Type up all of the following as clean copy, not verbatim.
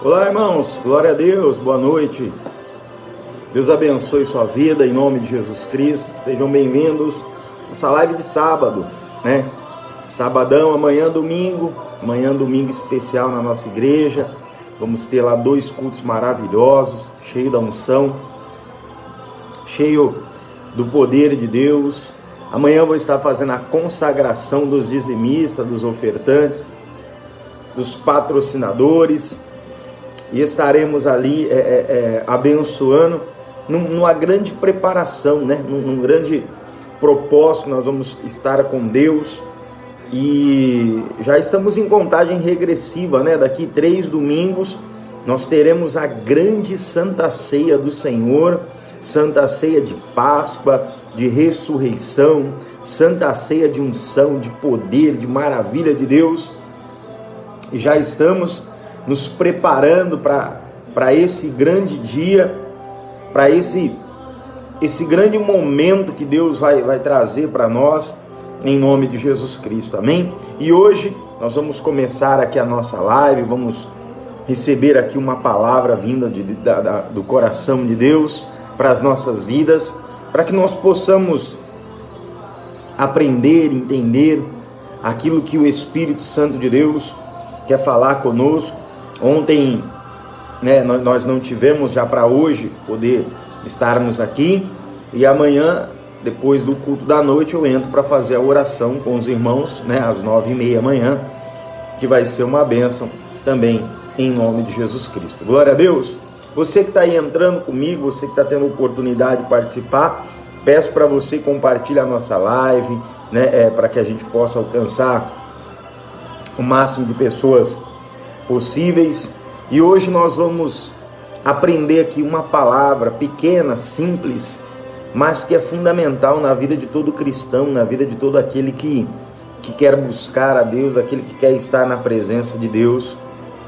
Olá, irmãos, glória a Deus, boa noite. Deus abençoe sua vida em nome de Jesus Cristo. Sejam bem-vindos a essa live de sábado, né? Sabadão, amanhã domingo especial na nossa igreja. Vamos ter lá 2 cultos maravilhosos, cheio da unção, cheio do poder de Deus. Amanhã eu vou estar fazendo a consagração dos dizimistas, dos ofertantes, dos patrocinadores. E estaremos ali abençoando numa grande preparação, né? Num grande propósito. Nós vamos estar com Deus e já estamos em contagem regressiva, né? Daqui 3 domingos nós teremos a grande Santa Ceia do Senhor, Santa Ceia de Páscoa, de ressurreição, Santa Ceia de unção, de poder, de maravilha de Deus. E já estamos nos preparando para esse grande dia, para esse grande momento que Deus vai trazer para nós, em nome de Jesus Cristo, amém? E hoje nós vamos começar aqui a nossa live, vamos receber aqui uma palavra vinda do coração de Deus para as nossas vidas, para que nós possamos aprender, entender aquilo que o Espírito Santo de Deus quer falar conosco. Ontem, né, nós não tivemos, já para hoje poder estarmos aqui, e amanhã, depois do culto da noite, eu entro para fazer a oração com os irmãos, né, às 9h30 da manhã, que vai ser uma bênção também, em nome de Jesus Cristo. Glória a Deus! Você que está aí entrando comigo, você que está tendo oportunidade de participar, peço para você compartilhar a nossa live, né, para que a gente possa alcançar o máximo de pessoas possíveis. E hoje nós vamos aprender aqui uma palavra pequena, simples, mas que é fundamental na vida de todo cristão, na vida de todo aquele que quer buscar a Deus, aquele que quer estar na presença de Deus,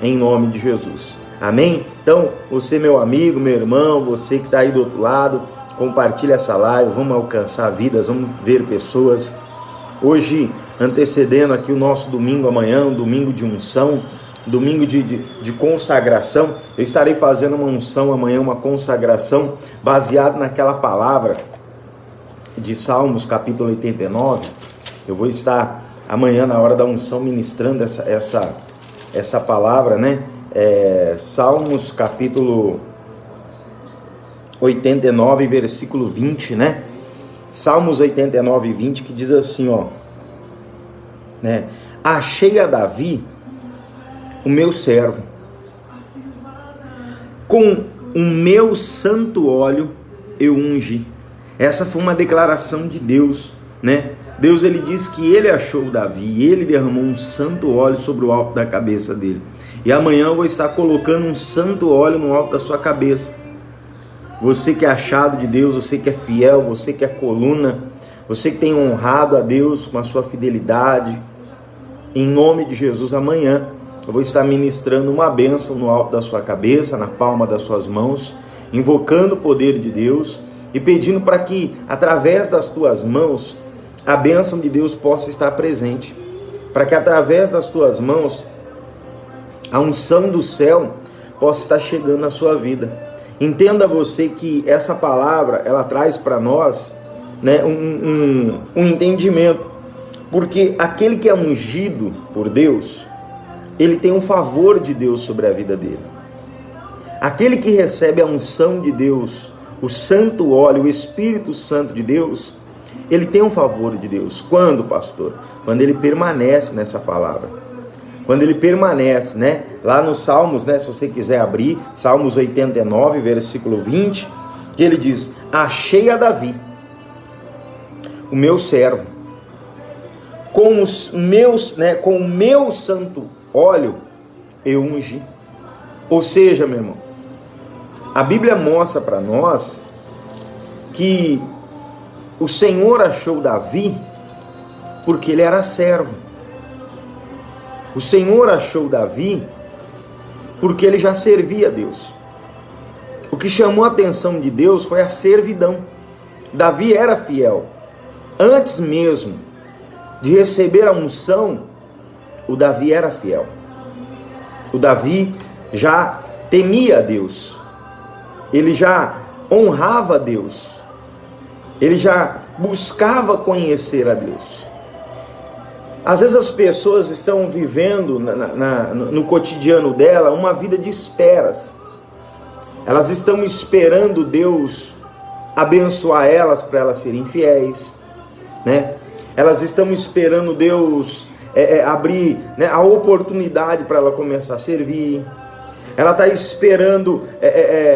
em nome de Jesus, amém? Então, você, meu amigo, meu irmão, você que está aí do outro lado, compartilha essa live, vamos alcançar vidas, vamos ver pessoas. Hoje, antecedendo aqui o nosso domingo amanhã, um domingo de unção, domingo de consagração, eu estarei fazendo uma unção amanhã, uma consagração, baseado naquela palavra de Salmos, capítulo 89, eu vou estar amanhã, na hora da unção, ministrando essa palavra, né? Salmos, capítulo 89, versículo 20, né? Salmos 89, 20, que diz assim, ó, né? Achei a Davi, o meu servo, com o meu santo óleo eu ungi. Essa foi uma declaração de Deus, né? Deus, ele disse que ele achou Davi e ele derramou um santo óleo sobre o alto da cabeça dele. E amanhã eu vou estar colocando um santo óleo no alto da sua cabeça. Você que é achado de Deus, você que é fiel, você que é coluna, você que tem honrado a Deus com a sua fidelidade, em nome de Jesus, amanhã eu vou estar ministrando uma bênção no alto da sua cabeça, na palma das suas mãos, invocando o poder de Deus e pedindo para que, através das tuas mãos, a bênção de Deus possa estar presente. Para que, através das tuas mãos, a unção do céu possa estar chegando na sua vida. Entenda você que essa palavra, ela traz para nós, né, um entendimento. Porque aquele que é ungido por Deus, ele tem um favor de Deus sobre a vida dele. Aquele que recebe a unção de Deus, o santo óleo, o Espírito Santo de Deus, ele tem um favor de Deus. Quando, pastor? Quando ele permanece nessa palavra. Quando ele permanece, né? Lá nos Salmos, né? Se você quiser abrir, Salmos 89, versículo 20, que ele diz, achei a Davi, o meu servo, com os meus, né? Com o meu santo óleo eu ungi. Ou seja, meu irmão, a Bíblia mostra para nós que o Senhor achou Davi porque ele era servo. O Senhor achou Davi porque ele já servia a Deus. O que chamou a atenção de Deus foi a servidão. Davi era fiel. Antes mesmo de receber a unção, o Davi era fiel. O Davi já temia a Deus. Ele já honrava a Deus. Ele já buscava conhecer a Deus. Às vezes as pessoas estão vivendo no cotidiano dela uma vida de esperas. Elas estão esperando Deus abençoar elas para elas serem fiéis, né? Elas estão esperando Deus abrir, né, a oportunidade para ela começar a servir. Ela está esperando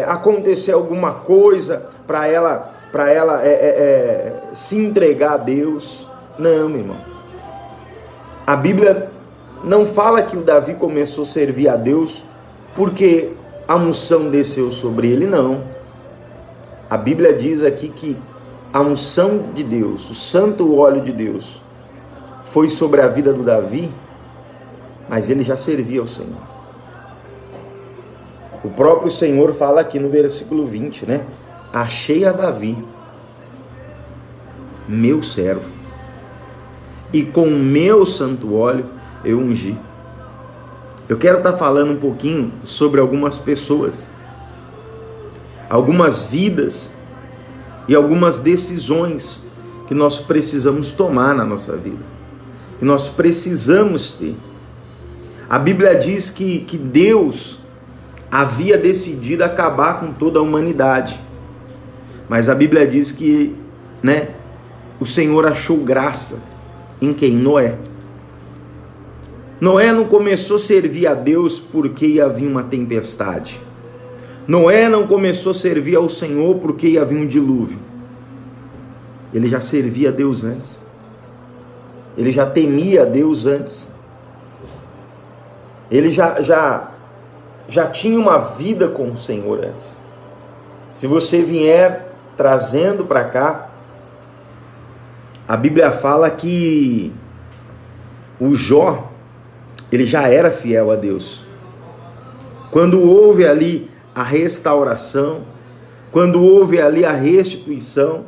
acontecer alguma coisa para ela se entregar a Deus. Não, meu irmão. A Bíblia não fala que o Davi começou a servir a Deus porque a unção desceu sobre ele, não. A Bíblia diz aqui que a unção de Deus, o santo óleo de Deus, foi sobre a vida do Davi, mas ele já servia ao Senhor. O próprio Senhor fala aqui no versículo 20, né? Achei a Davi, meu servo, e com o meu santo óleo eu ungi. Eu quero estar falando um pouquinho sobre algumas pessoas, algumas vidas e algumas decisões que nós precisamos tomar na nossa vida, que nós precisamos ter. A Bíblia diz que Deus havia decidido acabar com toda a humanidade, mas a Bíblia diz que, né, o Senhor achou graça em quem? Noé. Noé não começou a servir a Deus porque ia vir uma tempestade. Noé não começou a servir ao Senhor porque ia vir um dilúvio. Ele já servia a Deus antes. Ele já temia a Deus antes. Ele já tinha uma vida com o Senhor antes. Se você vier trazendo para cá, a Bíblia fala que o Jó, ele já era fiel a Deus. Quando houve ali a restauração, quando houve ali a restituição,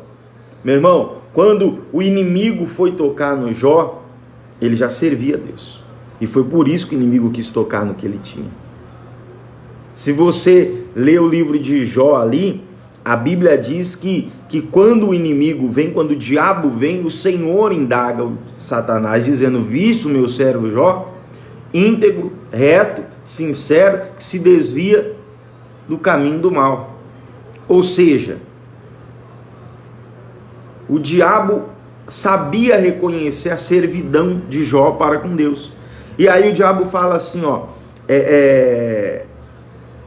meu irmão, quando o inimigo foi tocar no Jó, ele já servia a Deus. E foi por isso que o inimigo quis tocar no que ele tinha. Se você lê o livro de Jó ali, a Bíblia diz que quando o inimigo vem, quando o diabo vem, o Senhor indaga o Satanás, dizendo: visto meu servo Jó, íntegro, reto, sincero, que se desvia do caminho do mal. Ou seja, o diabo sabia reconhecer a servidão de Jó para com Deus. E aí o diabo fala assim, ó,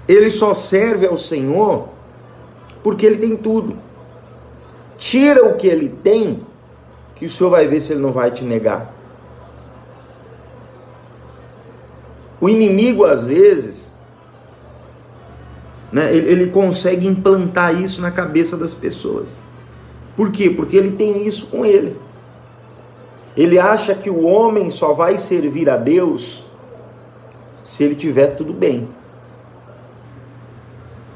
ele só serve ao Senhor porque ele tem tudo. Tira o que ele tem, que o Senhor vai ver se ele não vai te negar. O inimigo, às vezes, né, ele consegue implantar isso na cabeça das pessoas. Por quê? Porque ele tem isso com ele. Ele acha que o homem só vai servir a Deus se ele tiver tudo bem.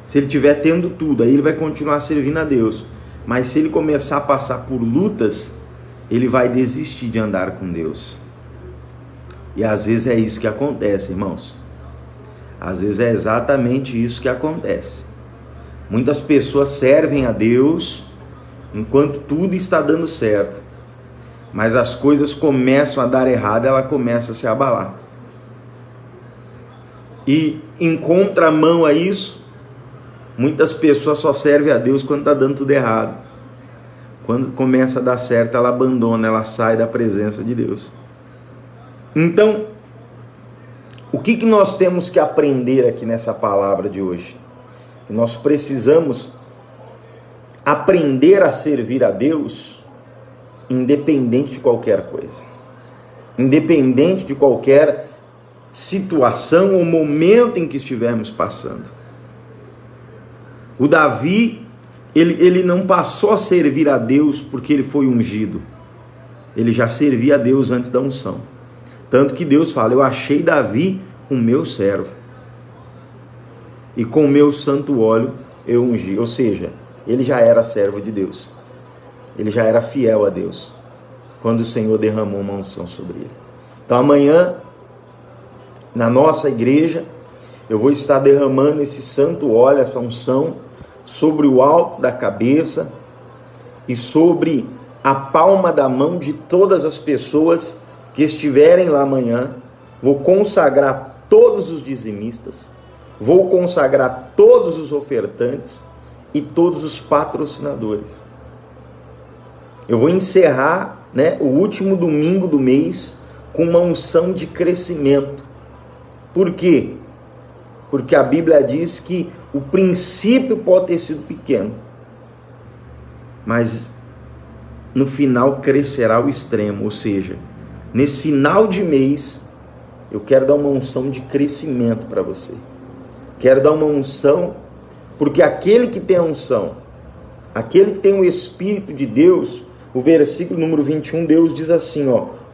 Se ele tiver tendo tudo, aí ele vai continuar servindo a Deus. Mas se ele começar a passar por lutas, ele vai desistir de andar com Deus. E às vezes é isso que acontece, irmãos. Às vezes é exatamente isso que acontece. Muitas pessoas servem a Deus enquanto tudo está dando certo. Mas as coisas começam a dar errado, ela começa a se abalar. E em contramão a isso, muitas pessoas só servem a Deus quando está dando tudo errado. Quando começa a dar certo, ela abandona, ela sai da presença de Deus. Então, o que nós temos que aprender aqui nessa palavra de hoje? Nós precisamos aprender a servir a Deus independente de qualquer coisa. Independente de qualquer situação ou momento em que estivermos passando. O Davi, ele não passou a servir a Deus porque ele foi ungido. Ele já servia a Deus antes da unção. Tanto que Deus fala: eu achei Davi o meu servo, e com o meu santo óleo eu ungi. Ou seja, ele já era servo de Deus. Ele já era fiel a Deus quando o Senhor derramou uma unção sobre ele. Então amanhã, na nossa igreja, eu vou estar derramando esse santo óleo, essa unção, sobre o alto da cabeça e sobre a palma da mão de todas as pessoas que estiverem lá amanhã. Vou consagrar todos os dizimistas, vou consagrar todos os ofertantes e todos os patrocinadores. Eu vou encerrar, o último domingo do mês com uma unção de crescimento. Por quê? Porque a Bíblia diz que o princípio pode ter sido pequeno, mas no final crescerá ao extremo. Ou seja, nesse final de mês, eu quero dar uma unção de crescimento para você. Quero dar uma unção, porque aquele que tem a unção, aquele que tem o Espírito de Deus, o versículo número 21, Deus diz assim,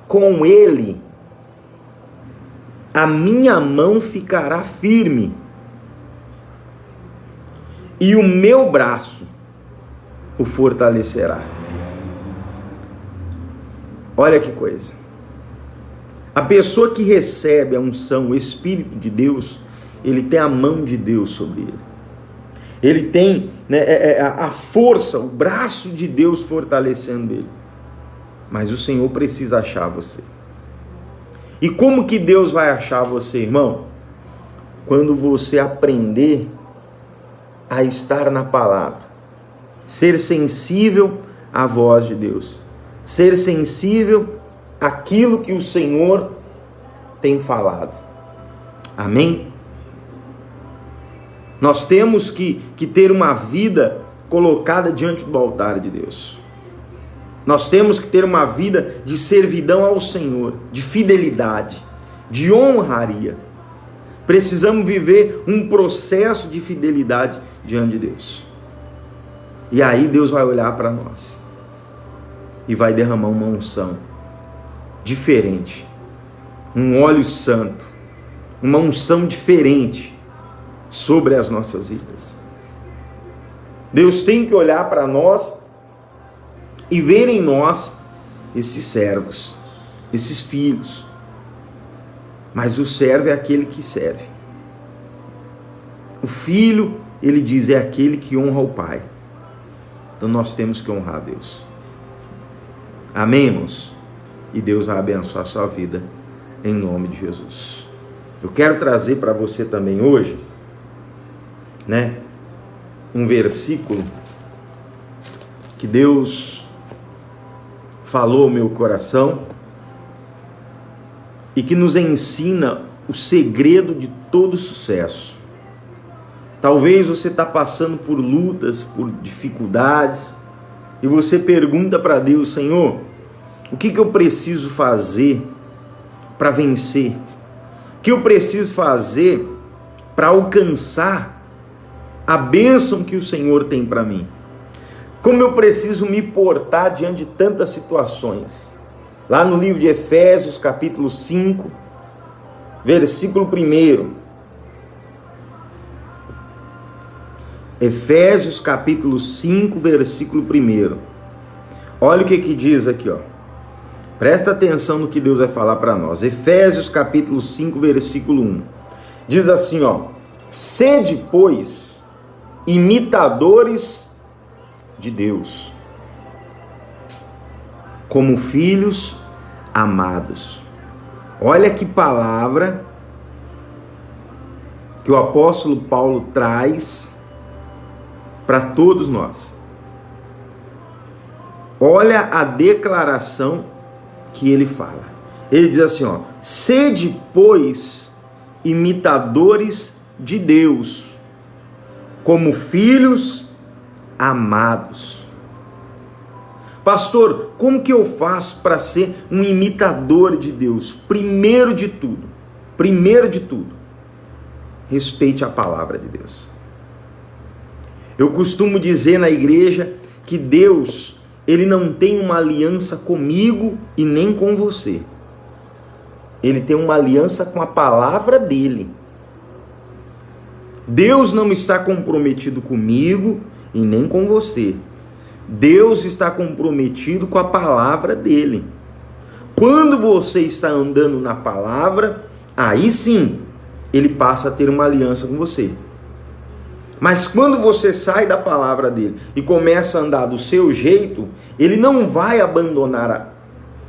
com ele a minha mão ficará firme e o meu braço o fortalecerá. Olha que coisa. A pessoa que recebe a unção, o Espírito de Deus, ele tem a mão de Deus sobre ele. Ele tem a força, o braço de Deus fortalecendo ele. Mas o Senhor precisa achar você. E como que Deus vai achar você, irmão? Quando você aprender a estar na palavra, ser sensível à voz de Deus, ser sensível àquilo que o Senhor tem falado. Amém? Nós temos que ter uma vida colocada diante do altar de Deus. Nós temos que ter uma vida de servidão ao Senhor, de fidelidade, de honraria. Precisamos viver um processo de fidelidade diante de Deus. E aí Deus vai olhar para nós e vai derramar uma unção diferente, um óleo santo, uma unção diferente sobre as nossas vidas. Deus tem que olhar para nós e ver em nós esses servos, esses filhos. Mas o servo é aquele que serve. O filho, ele diz, é aquele que honra o pai. Então nós temos que honrar a Deus. Amém, irmãos? E Deus vai abençoar a sua vida em nome de Jesus. Eu quero trazer para você também hoje, um versículo que Deus falou ao meu coração e que nos ensina o segredo de todo sucesso. Talvez você está passando por lutas, por dificuldades, e você pergunta para Deus, Senhor, o que eu preciso fazer para vencer? O que eu preciso fazer para alcançar a bênção que o Senhor tem para mim? Como eu preciso me portar diante de tantas situações? Lá no livro de Efésios, capítulo 5, versículo 1. Efésios, capítulo 5, versículo 1. Olha o que diz aqui, Presta atenção no que Deus vai falar para nós. Efésios, capítulo 5, versículo 1. Diz assim, sede, pois, imitadores de Deus, como filhos amados. Olha que palavra que o apóstolo Paulo traz para todos nós. Olha a declaração que ele fala. Ele diz assim, sede, pois, imitadores de Deus, como filhos amados. Pastor, como que eu faço para ser um imitador de Deus? Primeiro de tudo, respeite a palavra de Deus. Eu costumo dizer na igreja que Deus, ele não tem uma aliança comigo e nem com você. Ele tem uma aliança com a palavra dele. Deus não está comprometido comigo e nem com você. Deus está comprometido com a palavra dele. Quando você está andando na palavra, aí sim, ele passa a ter uma aliança com você. Mas quando você sai da palavra dele e começa a andar do seu jeito, ele não vai abandonar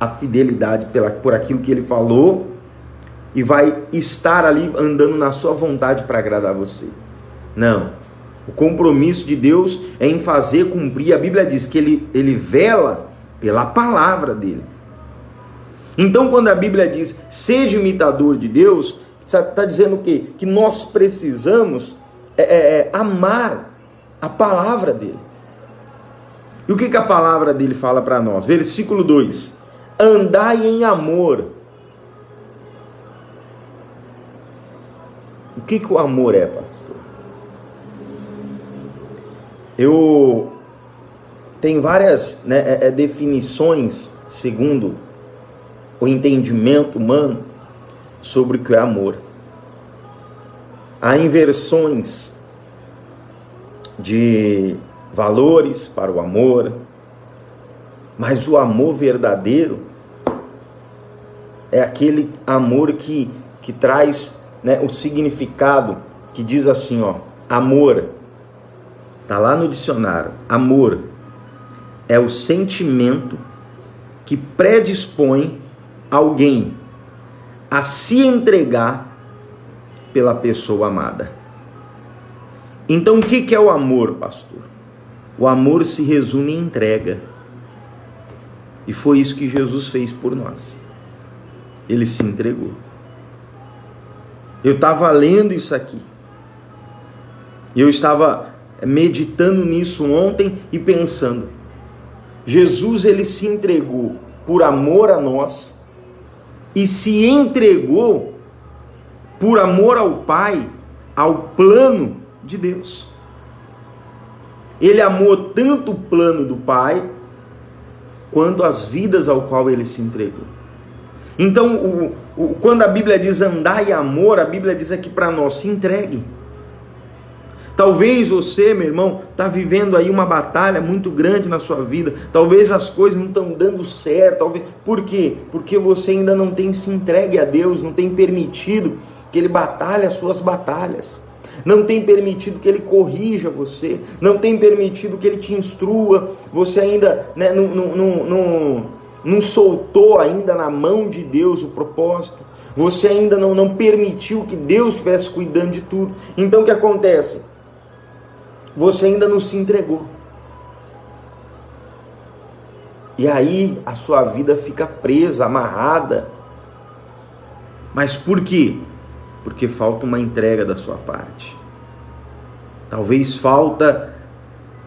a fidelidade por aquilo que ele falou e vai estar ali andando na sua vontade para agradar você. Não. O compromisso de Deus é em fazer cumprir. A Bíblia diz que ele vela pela palavra dele. Então, quando a Bíblia diz, seja imitador de Deus, está dizendo o quê? Que nós precisamos amar a palavra dele. E o que a palavra dele fala para nós? Versículo 2. Andai em amor. O que o amor é, pastor? Tem várias definições, segundo o entendimento humano, sobre o que é amor. Há inversões de valores para o amor, mas o amor verdadeiro é aquele amor que traz o significado, que diz assim, amor, está lá no dicionário, amor é o sentimento que predispõe alguém a se entregar pela pessoa amada. Então o que é o amor, pastor? O amor se resume em entrega. E foi isso que Jesus fez por nós. Ele se entregou. Eu estava lendo isso aqui. Eu estava meditando nisso ontem e pensando. Jesus, ele se entregou por amor a nós e se entregou por amor ao Pai, ao plano de Deus. Ele amou tanto o plano do Pai, quanto as vidas ao qual ele se entregou. Então, quando a Bíblia diz andar em amor, a Bíblia diz aqui para nós, se entregue. Talvez você, meu irmão, está vivendo aí uma batalha muito grande na sua vida. Talvez as coisas não estão dando certo. Por quê? Porque você ainda não tem se entregue a Deus, não tem permitido que Ele batalhe as suas batalhas. Não tem permitido que Ele corrija você. Não tem permitido que Ele te instrua. Você ainda não soltou ainda na mão de Deus o propósito. Você ainda não permitiu que Deus estivesse cuidando de tudo. Então o que acontece? Você ainda não se entregou. E aí a sua vida fica presa, amarrada. Mas por quê? Porque falta uma entrega da sua parte. Talvez falta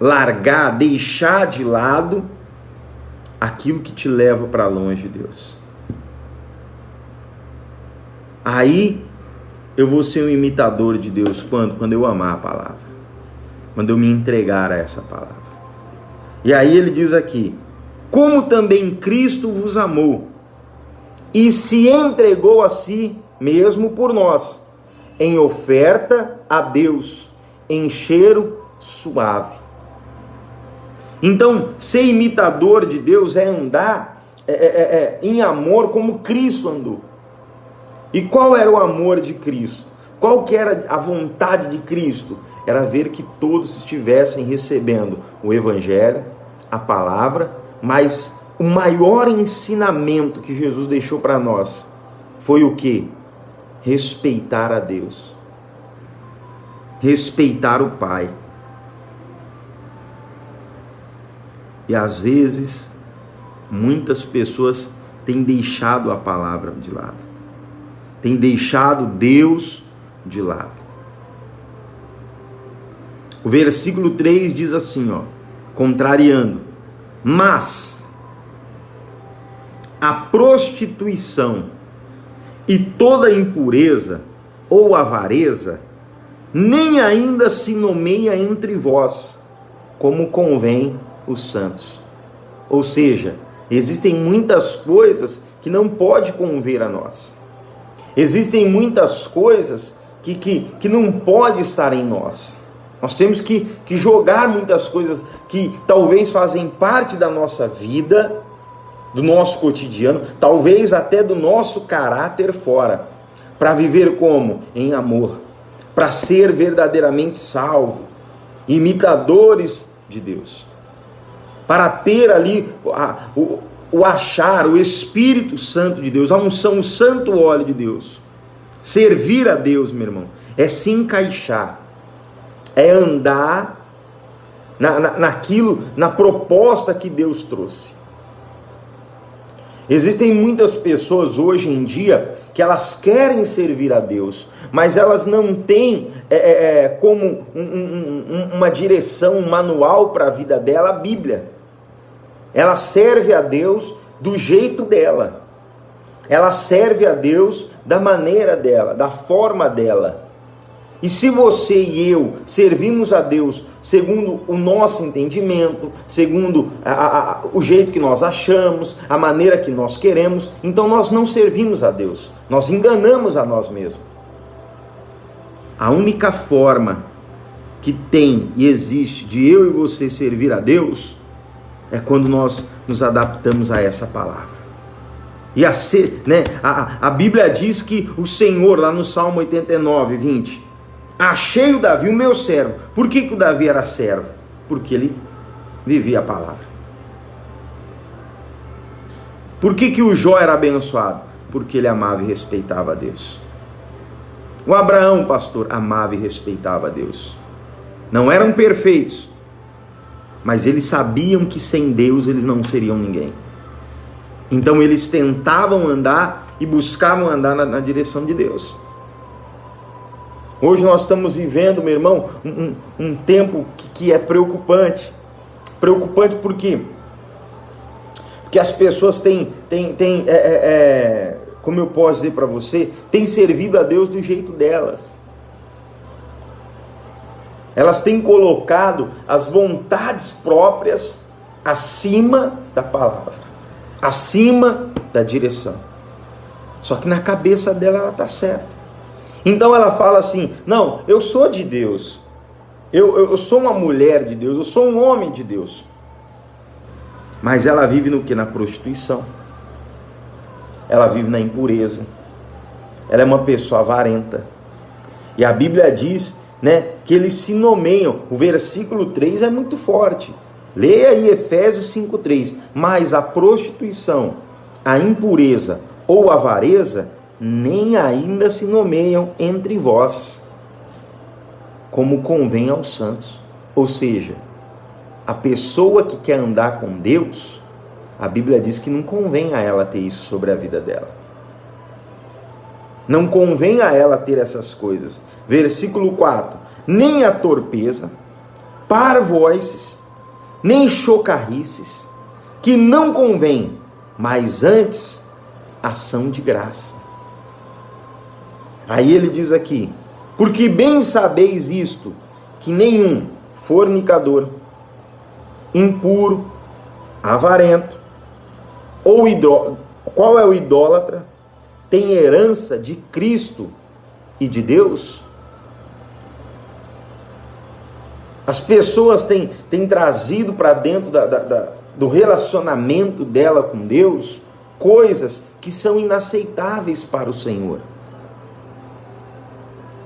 largar, deixar de lado aquilo que te leva para longe de Deus. Aí eu vou ser um imitador de Deus quando eu amar a palavra. Quando eu me entregar a essa palavra. E aí ele diz aqui, como também Cristo vos amou e se entregou a si mesmo por nós, em oferta a Deus, em cheiro suave. Então, ser imitador de Deus é andar em amor como Cristo andou. E qual era o amor de Cristo? Qual que era a vontade de Cristo? Era ver que todos estivessem recebendo o Evangelho, a palavra, mas o maior ensinamento que Jesus deixou para nós foi o quê? Respeitar a Deus, respeitar o Pai. E às vezes, muitas pessoas têm deixado a palavra de lado, têm deixado Deus de lado. O versículo 3 diz assim, contrariando, mas a prostituição e toda impureza ou avareza nem ainda se nomeia entre vós, como convém os santos. Ou seja, existem muitas coisas que não pode conver a nós. Existem muitas coisas que não pode estar em nós. Nós temos que jogar muitas coisas que talvez fazem parte da nossa vida, do nosso cotidiano, talvez até do nosso caráter fora, para viver como? Em amor, para ser verdadeiramente salvo, imitadores de Deus, para ter ali o achar, o Espírito Santo de Deus, a unção, o santo óleo de Deus. Servir a Deus, meu irmão, é se encaixar, é andar naquilo, na proposta que Deus trouxe. Existem muitas pessoas hoje em dia que elas querem servir a Deus, mas elas não têm como uma direção, um manual para a vida dela, a Bíblia. Ela serve a Deus do jeito dela. Ela serve a Deus da maneira dela, da forma dela. E se você e eu servimos a Deus segundo o nosso entendimento, segundo o jeito que nós achamos, a maneira que nós queremos, então nós não servimos a Deus, nós enganamos a nós mesmos. A única forma que tem e existe de eu e você servir a Deus é quando nós nos adaptamos a essa palavra. E a Bíblia diz que o Senhor, lá no Salmo 89, 20, achei o Davi, o meu servo. Por que o Davi era servo? Porque ele vivia a palavra. Por que o Jó era abençoado? Porque ele amava e respeitava a Deus. O Abraão, pastor, amava e respeitava a Deus. Não eram perfeitos, mas eles sabiam que sem Deus eles não seriam ninguém. Então eles tentavam andar e buscavam andar na direção de Deus. Hoje nós estamos vivendo, meu irmão, um tempo que é preocupante. Preocupante por quê? Porque as pessoas têm como eu posso dizer para você, têm servido a Deus do jeito delas. Elas têm colocado as vontades próprias acima da palavra, acima da direção. Só que na cabeça dela ela está certa. Então ela fala assim: não, eu sou de Deus, eu sou uma mulher de Deus, eu sou um homem de Deus. Mas ela vive no que? Na prostituição. Ela vive na impureza. Ela é uma pessoa avarenta. E a Bíblia diz, que eles se nomeiam. O versículo 3 é muito forte. Leia aí Efésios 5:3. Mas a prostituição, a impureza ou a avareza nem ainda se nomeiam entre vós, como convém aos santos. Ou seja, a pessoa que quer andar com Deus, a Bíblia diz que não convém a ela ter isso sobre a vida dela. Não convém a ela ter essas coisas. Versículo 4. Nem a torpeza, parvoices, nem chocarrices, que não convém, mas antes ação de graça. Aí ele diz aqui: porque bem sabeis isto, que nenhum fornicador, impuro, avarento, ou idólatra, qual é o idólatra, tem herança de Cristo e de Deus? As pessoas têm trazido para dentro do relacionamento dela com Deus coisas que são inaceitáveis para o Senhor.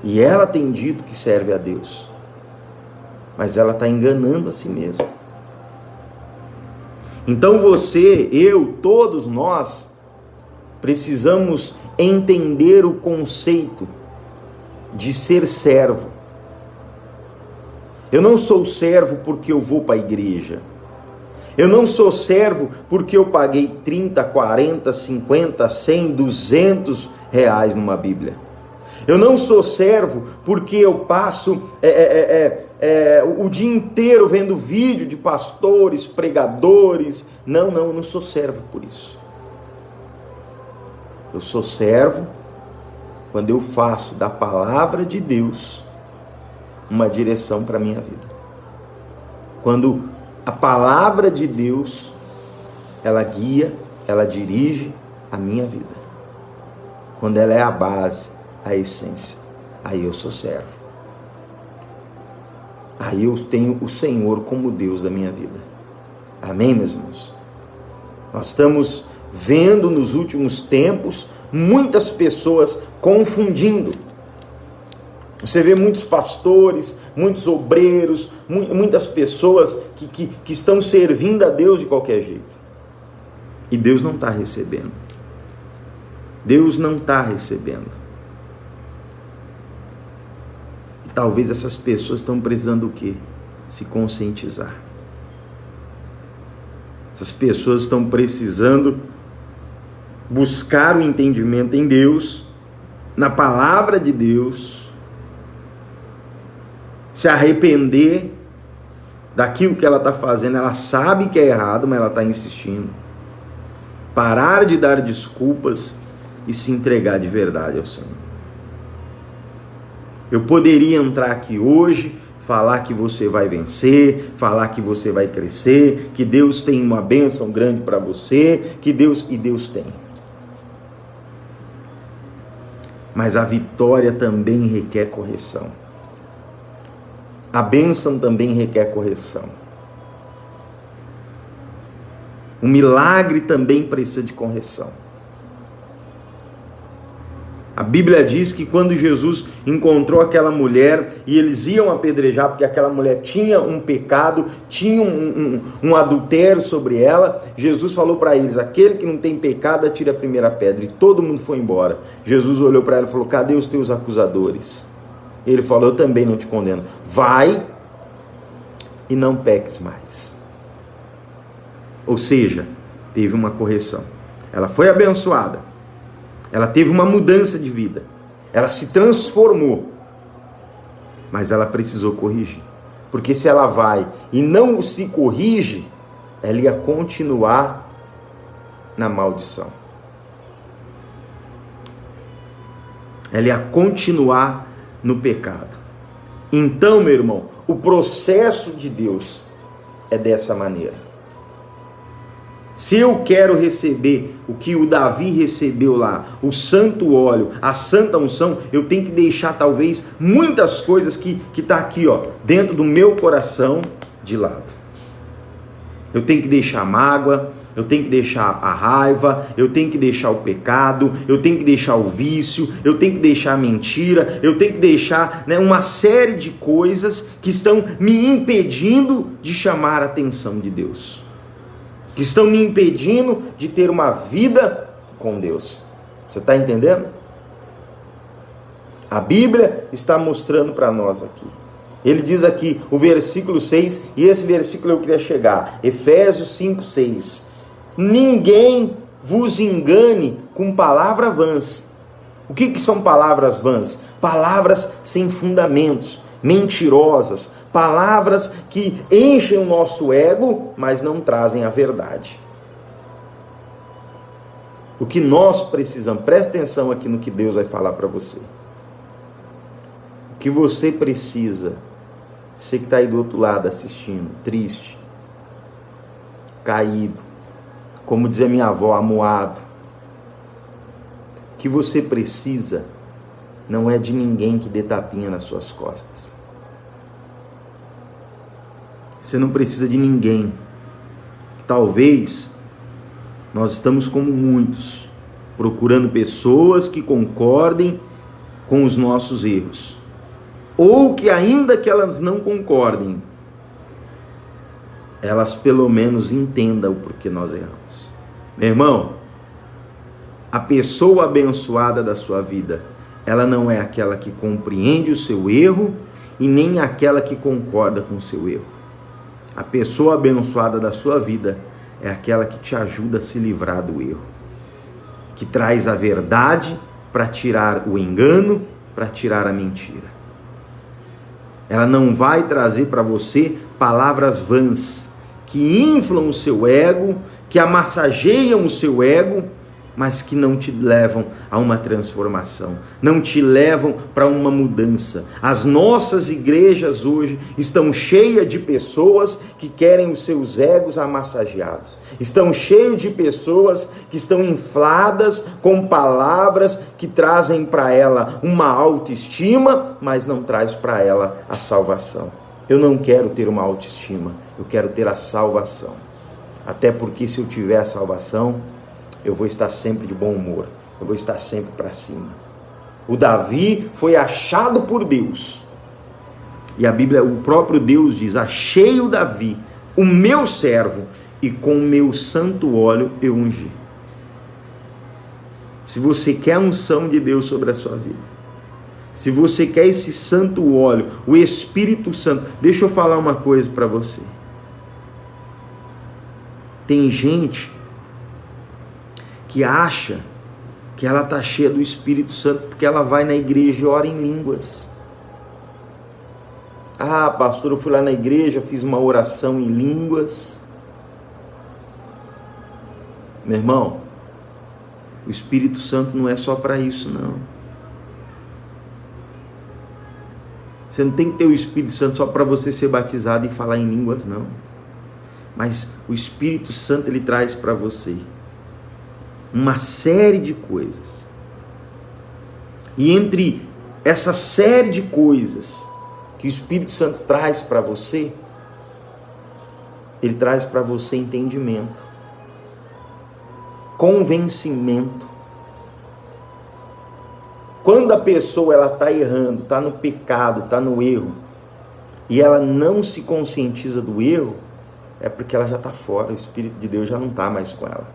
E ela tem dito que serve a Deus, mas ela está enganando a si mesma. Então você, eu, todos nós precisamos entender o conceito de ser servo. Eu não sou servo porque eu vou para a igreja. Eu não sou servo porque eu paguei 30, 40, 50, 100, 200 reais numa Bíblia. Eu não sou servo porque eu passo o dia inteiro vendo vídeo de pastores, pregadores. Não, eu não sou servo por isso. Eu sou servo quando eu faço da palavra de Deus uma direção para a minha vida. Quando a palavra de Deus, ela guia, ela dirige a minha vida. Quando ela é a base, a essência. aí eu sou servo. Aí eu tenho o Senhor como Deus da minha vida. Amém, meus irmãos? Nós estamos vendo nos últimos tempos muitas pessoas confundindo. Você vê muitos pastores, muitos obreiros, muitas pessoas que estão servindo a Deus de qualquer jeito. E Deus não está recebendo. Deus não está recebendo. E talvez essas pessoas estão precisando do quê? Se conscientizar. Essas pessoas estão precisando buscar o entendimento em Deus, na palavra de Deus, se arrepender daquilo que ela está fazendo. Ela sabe que é errado, mas ela está insistindo. Parar de dar desculpas e se entregar de verdade ao Senhor. Eu poderia entrar aqui hoje, falar que você vai vencer, falar que você vai crescer, que Deus tem uma bênção grande para você, e Deus tem. Mas a vitória também requer correção. A bênção também requer correção. O milagre também precisa de correção. A Bíblia diz que quando Jesus encontrou aquela mulher e eles iam apedrejar porque aquela mulher tinha um pecado, tinha um adultério sobre ela, Jesus falou para eles: aquele que não tem pecado atire a primeira pedra. E todo mundo foi embora. Jesus olhou para ela e falou: cadê os teus acusadores? Ele falou: eu também não te condeno. Vai e não peques mais. Ou seja, teve uma correção. Ela foi abençoada. Ela teve uma mudança de vida. Ela se transformou. Mas ela precisou corrigir. Porque se ela vai e não se corrige, ela ia continuar na maldição. Ela ia continuar no pecado. Então, meu irmão, o processo de Deus é dessa maneira. Se eu quero receber o que o Davi recebeu lá, o santo óleo, a santa unção, eu tenho que deixar talvez muitas coisas que está aqui, ó, dentro do meu coração de lado. Eu tenho que deixar a mágoa, eu tenho que deixar a raiva, eu tenho que deixar o pecado, eu tenho que deixar o vício, eu tenho que deixar a mentira, eu tenho que deixar, né, uma série de coisas que estão me impedindo de chamar a atenção de Deus. Que estão me impedindo de ter uma vida com Deus. Você está entendendo? A Bíblia está mostrando para nós aqui. Ele diz aqui, o versículo 6, e esse versículo eu queria chegar, Efésios 5, 6. Ninguém vos engane com palavras vãs. O que são palavras vãs? Palavras sem fundamentos, mentirosas, palavras que enchem o nosso ego, mas não trazem a verdade. O que nós precisamos, presta atenção aqui no que Deus vai falar para você. O que você precisa, você que está aí do outro lado assistindo, triste, caído, como dizia minha avó, amuado. O que você precisa não é de ninguém que dê tapinha nas suas costas. Você não precisa de ninguém. Talvez nós estamos como muitos, procurando pessoas que concordem com os nossos erros. Ou que ainda que elas não concordem, elas pelo menos entendam o porquê nós erramos. Meu irmão, a pessoa abençoada da sua vida, ela não é aquela que compreende o seu erro e nem aquela que concorda com o seu erro. A pessoa abençoada da sua vida é aquela que te ajuda a se livrar do erro, que traz a verdade para tirar o engano, para tirar a mentira. Ela não vai trazer para você palavras vãs, que inflam o seu ego, que amassageiam o seu ego mas que não te levam a uma transformação, não te levam para uma mudança. As nossas igrejas hoje estão cheias de pessoas que querem os seus egos amassageados, estão cheios de pessoas que estão infladas com palavras que trazem para ela uma autoestima, mas não traz para ela a salvação. Eu não quero ter uma autoestima, eu quero ter a salvação. Até porque se eu tiver a salvação, eu vou estar sempre de bom humor, eu vou estar sempre para cima. O Davi foi achado por Deus, e a Bíblia, o próprio Deus diz: achei o Davi, o meu servo, e com o meu santo óleo eu ungi. Se você quer a unção de Deus sobre a sua vida, se você quer esse santo óleo, o Espírito Santo, deixa eu falar uma coisa para você. Tem gente que acha que ela está cheia do Espírito Santo porque ela vai na igreja e ora em línguas. Ah, pastor, eu fui lá na igreja, fiz uma oração em línguas. Meu irmão, o Espírito Santo não é só para isso, não. Você não tem que ter o Espírito Santo só para você ser batizado e falar em línguas, não. Mas o Espírito Santo, ele traz para você uma série de coisas. E entre essa série de coisas que o Espírito Santo traz para você, ele traz para você entendimento, convencimento. Quando a pessoa ela está errando, está no pecado, está no erro, e ela não se conscientiza do erro, é porque ela já está fora, o Espírito de Deus já não está mais com ela.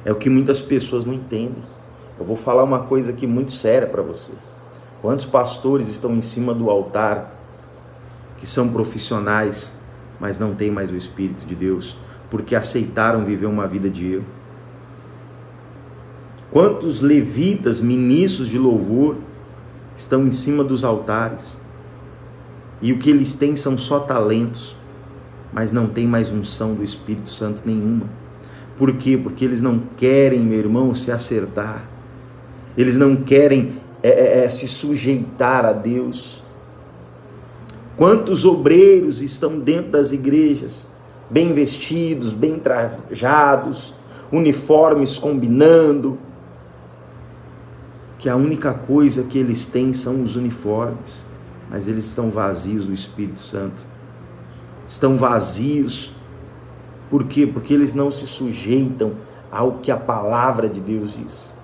É o que muitas pessoas não entendem. Eu vou falar uma coisa aqui muito séria para você. Quantos pastores estão em cima do altar, que são profissionais, mas não têm mais o Espírito de Deus, porque aceitaram viver uma vida de erro? Quantos levitas, ministros de louvor, estão em cima dos altares, e o que eles têm são só talentos, mas não tem mais unção do Espírito Santo nenhuma? Por quê? Porque eles não querem, meu irmão, se acertar. Eles não querem se sujeitar a Deus. Quantos obreiros estão dentro das igrejas, bem vestidos, bem trajados, uniformes combinando, que a única coisa que eles têm são os uniformes, mas eles estão vazios do Espírito Santo. Estão vazios. Por quê? Porque eles não se sujeitam ao que a palavra de Deus diz.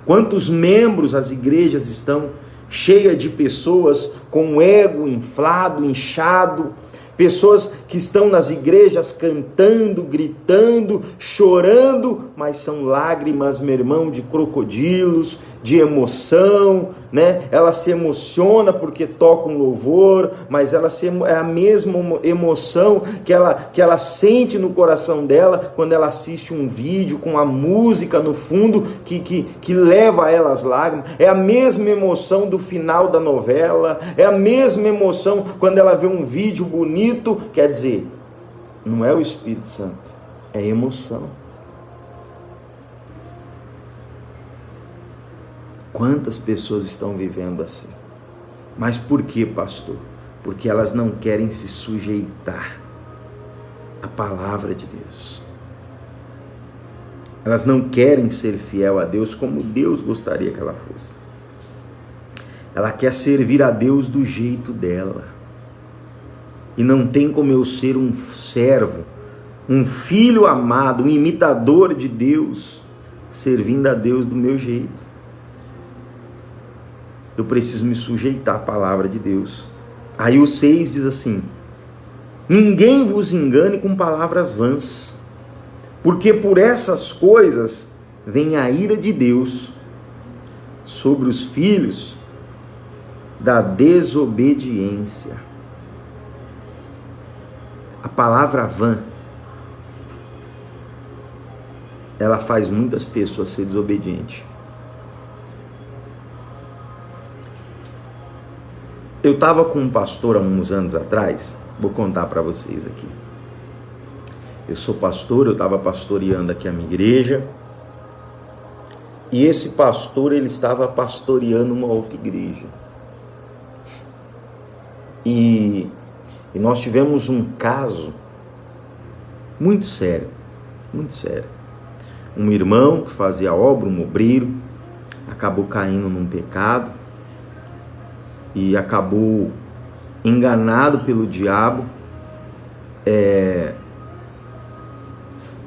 Quantos membros as igrejas estão cheias de pessoas com o ego inflado, inchado, pessoas que estão nas igrejas cantando, gritando, chorando, mas são lágrimas, meu irmão, de crocodilos, de emoção, né? Ela se emociona porque toca um louvor, mas é a mesma emoção que ela sente no coração dela quando ela assiste um vídeo com a música no fundo que leva a ela as lágrimas. É a mesma emoção do final da novela, é a mesma emoção quando ela vê um vídeo bonito. Quer dizer, não é o Espírito Santo, é emoção. Quantas pessoas estão vivendo assim? Mas por que, pastor? Porque elas não querem se sujeitar à palavra de Deus. Elas não querem ser fiel a Deus como Deus gostaria que ela fosse. Ela quer servir a Deus do jeito dela. E não tem como eu ser um servo, um filho amado, um imitador de Deus, servindo a Deus do meu jeito. Eu preciso me sujeitar à palavra de Deus. Aí o 6 diz assim: ninguém vos engane com palavras vãs, porque por essas coisas vem a ira de Deus sobre os filhos da desobediência. A palavra vã, ela faz muitas pessoas ser desobedientes. Eu estava com um pastor há uns anos atrás, vou contar para vocês aqui. Eu sou pastor, eu estava pastoreando aqui a minha igreja, E esse pastor, ele estava pastoreando uma outra igreja. E nós tivemos um caso muito sério, muito sério. Um irmão que fazia obra, um obreiro, acabou caindo num pecado e acabou enganado pelo diabo,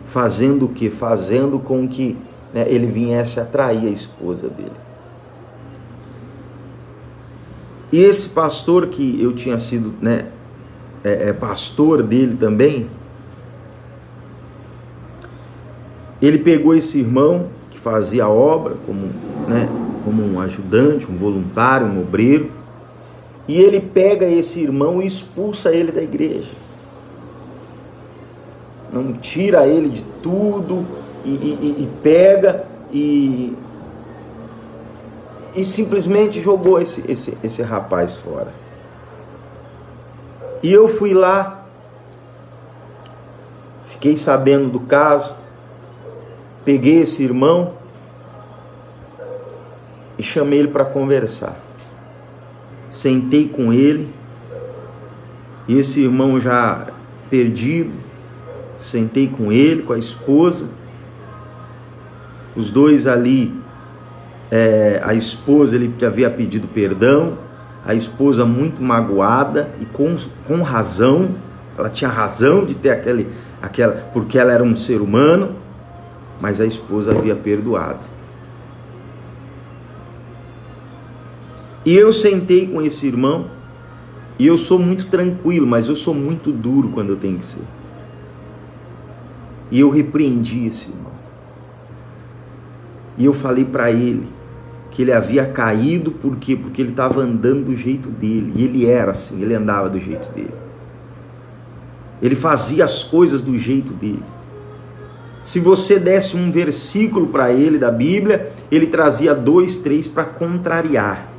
fazendo o quê? Fazendo com que ele viesse atrair a esposa dele. E esse pastor, que eu tinha sido pastor dele também, ele pegou esse irmão que fazia a obra como um ajudante, um voluntário, um obreiro, e ele pega esse irmão e expulsa ele da igreja. Não tira ele de tudo e pega e simplesmente jogou esse rapaz fora. E eu fui lá, fiquei sabendo do caso, peguei esse irmão e chamei ele para conversar. Sentei com ele, e esse irmão já perdido, sentei com ele, com a esposa, os dois ali, a esposa, ele havia pedido perdão, a esposa muito magoada e com razão, ela tinha razão de ter porque ela era um ser humano, mas a esposa havia perdoado. E eu sentei com esse irmão, e eu sou muito tranquilo, mas eu sou muito duro quando eu tenho que ser. E eu repreendi esse irmão. E eu falei para ele que ele havia caído, por quê? Porque ele estava andando do jeito dele. E ele era assim, ele andava do jeito dele. Ele fazia as coisas do jeito dele. Se você desse um versículo para ele da Bíblia, ele trazia 2, 3 para contrariar.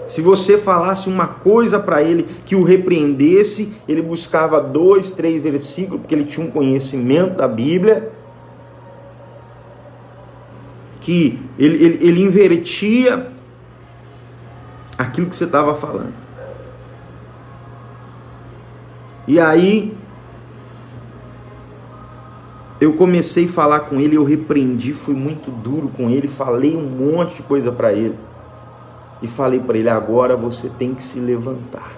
Se você falasse uma coisa para ele que o repreendesse, ele buscava 2, 3 versículos, porque ele tinha um conhecimento da Bíblia, que ele invertia aquilo que você estava falando. E aí, eu comecei a falar com ele, eu repreendi, fui muito duro com ele, falei um monte de coisa para ele. E falei para ele, agora você tem que se levantar.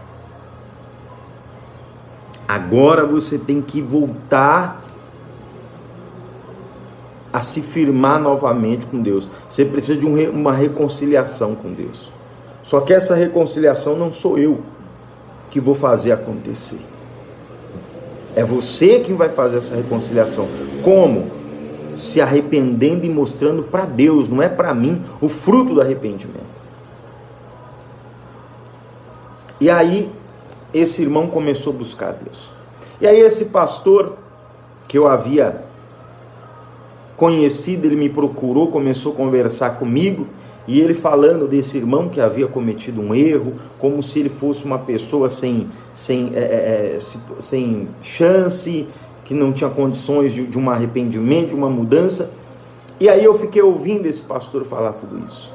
Agora você tem que voltar a se firmar novamente com Deus. Você precisa de uma reconciliação com Deus. Só que essa reconciliação não sou eu que vou fazer acontecer. É você que vai fazer essa reconciliação. Como? Se arrependendo e mostrando para Deus, não é para mim, o fruto do arrependimento. E aí, esse irmão começou a buscar Deus. E aí, esse pastor, que eu havia conhecido, ele me procurou, começou a conversar comigo, e ele falando desse irmão que havia cometido um erro, como se ele fosse uma pessoa sem chance, que não tinha condições de um arrependimento, de uma mudança. E aí eu fiquei ouvindo esse pastor falar tudo isso.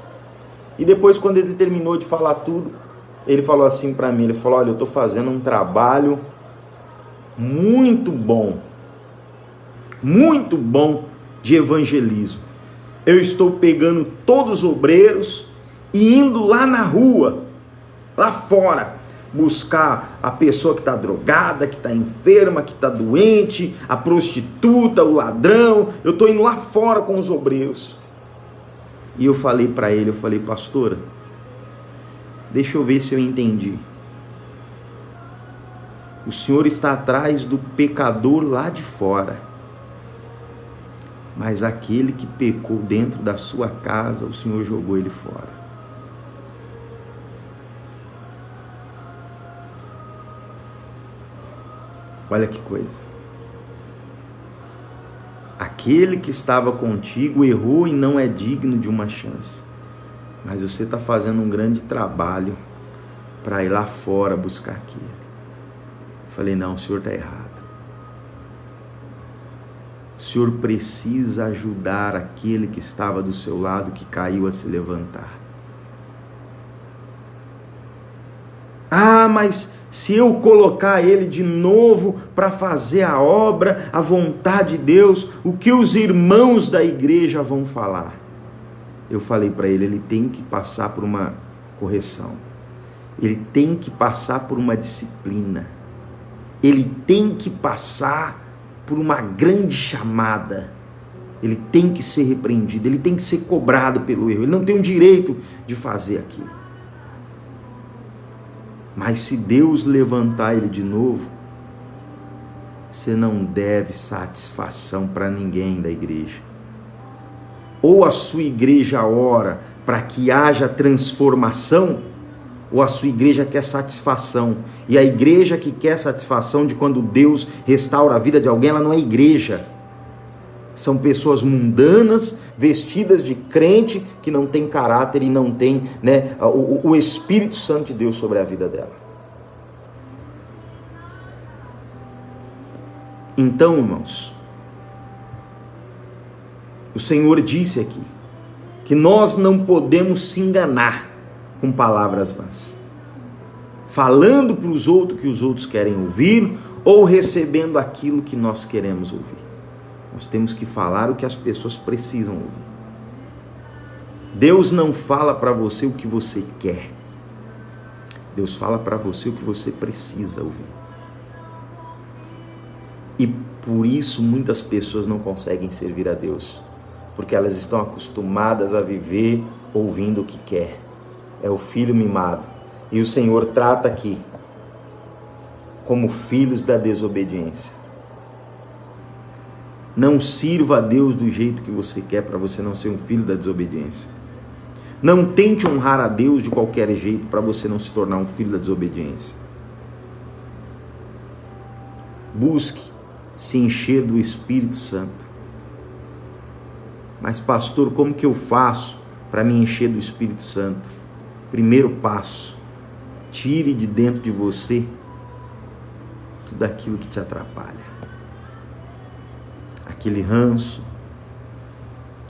E depois, quando ele terminou de falar tudo, ele falou assim para mim, ele falou, olha, eu estou fazendo um trabalho muito bom de evangelismo. Eu estou pegando todos os obreiros e indo lá na rua, lá fora, buscar a pessoa que está drogada, que está enferma, que está doente, a prostituta, o ladrão. Eu estou indo lá fora com os obreiros. E eu falei para ele, pastora, deixa eu ver se eu entendi. O Senhor está atrás do pecador lá de fora, mas aquele que pecou dentro da sua casa, o Senhor jogou ele fora. Olha que coisa. Aquele que estava contigo errou e não é digno de uma chance. Mas você está fazendo um grande trabalho para ir lá fora buscar aquilo. Falei, não, o senhor está errado. O Senhor precisa ajudar aquele que estava do seu lado, que caiu, a se levantar. Ah, mas se eu colocar ele de novo para fazer a obra, a vontade de Deus, o que os irmãos da igreja vão falar? Eu falei para ele tem que passar por uma correção. Ele tem que passar por uma disciplina. Ele tem que passar por uma grande chamada. Ele tem que ser repreendido, ele tem que ser cobrado pelo erro. Ele não tem o direito de fazer aquilo. Mas se Deus levantar ele de novo, você não deve satisfação para ninguém da igreja. Ou a sua igreja ora para que haja transformação, ou a sua igreja quer satisfação. E a igreja que quer satisfação de quando Deus restaura a vida de alguém, ela não é igreja. São pessoas mundanas, vestidas de crente, que não tem caráter e não tem, o Espírito Santo de Deus sobre a vida dela. Então, irmãos, o Senhor disse aqui que nós não podemos se enganar com palavras vãs, falando para os outros que os outros querem ouvir, ou recebendo aquilo que nós queremos ouvir. Nós temos que falar o que as pessoas precisam ouvir. Deus não fala para você o que você quer. Deus fala para você o que você precisa ouvir. E por isso muitas pessoas não conseguem servir a Deus, porque elas estão acostumadas a viver ouvindo o que quer. É o filho mimado. E o Senhor trata aqui como filhos da desobediência. Não sirva a Deus do jeito que você quer, para você não ser um filho da desobediência. Não tente honrar a Deus de qualquer jeito, para você não se tornar um filho da desobediência. Busque se encher do Espírito Santo. Mas pastor, como que eu faço para me encher do Espírito Santo? Primeiro passo: tire de dentro de você tudo aquilo que te atrapalha. Aquele ranço,